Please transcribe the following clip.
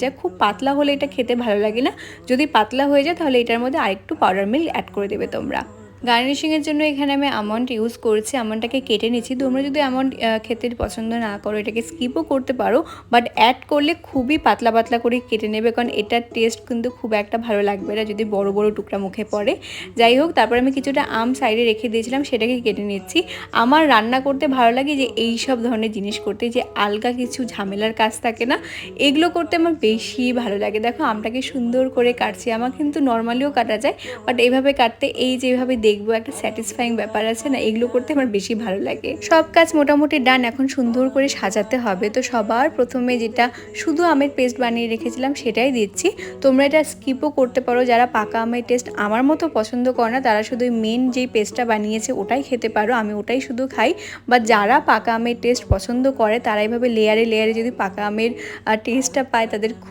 যায়। খুব পাতলা হলে এটা খেতে ভালো লাগে না, যদি পাতলা হয়ে যায় তাহলে এটার মধ্যে আরেকটু পাউডার মিল্ক অ্যাড করে দেবে তোমরা। গার্নিশিংয়ের জন্য এখানে আমি আমন্ড ইউজ করছি, আমন্ডটাকে কেটে নিচ্ছি। তোমরা যদি আমন্ড খেতে পছন্দ না করো এটাকে স্কিপও করতে পারো, বাট অ্যাড করলে খুবই পাতলা পাতলা করে কেটে নেবে, কারণ এটার টেস্ট কিন্তু খুব একটা ভালো লাগবে না যদি বড় বড় টুকরা মুখে পড়ে। যাই হোক, তারপর আমি কিছুটা আম সাইডে রেখে দিয়েছিলাম, সেটাকে কেটে নিচ্ছি। আমার রান্না করতে ভালো লাগে যে এই সব ধরনের জিনিস করতে, যে আলগা কিছু ঝামেলার কাজ থাকে না, এগুলো করতে আমার বেশি ভালো লাগে। দেখো আমটাকে সুন্দর করে কাটছি, আমার কিন্তু নর্মালিও কাটা যায়, বাট এইভাবে কাটতে এই যেভাবে দেখবো একটা স্যাটিসফাইং ব্যাপার আছে না, এগুলো করতে আমার বেশি ভালো লাগে। সব কাজ মোটামুটি ডান, এখন সুন্দর করে সাজাতে হবে। তো সবার প্রথমে যেটা শুধু আমের পেস্ট বানিয়ে রেখেছিলাম সেটাই দিচ্ছি। তোমরা এটা স্কিপও করতে পারো, যারা পাকা আমের টেস্ট আমার মতো পছন্দ করে না তারা শুধু মেন যেই পেস্টটা বানিয়েছে ওটাই খেতে পারো, আমি ওটাই শুধু খাই। বা যারা পাকা আমের টেস্ট পছন্দ করে তারা এইভাবে লেয়ারে লেয়ারে যদি পাকা আমের টেস্টটা পায় তাদের খুব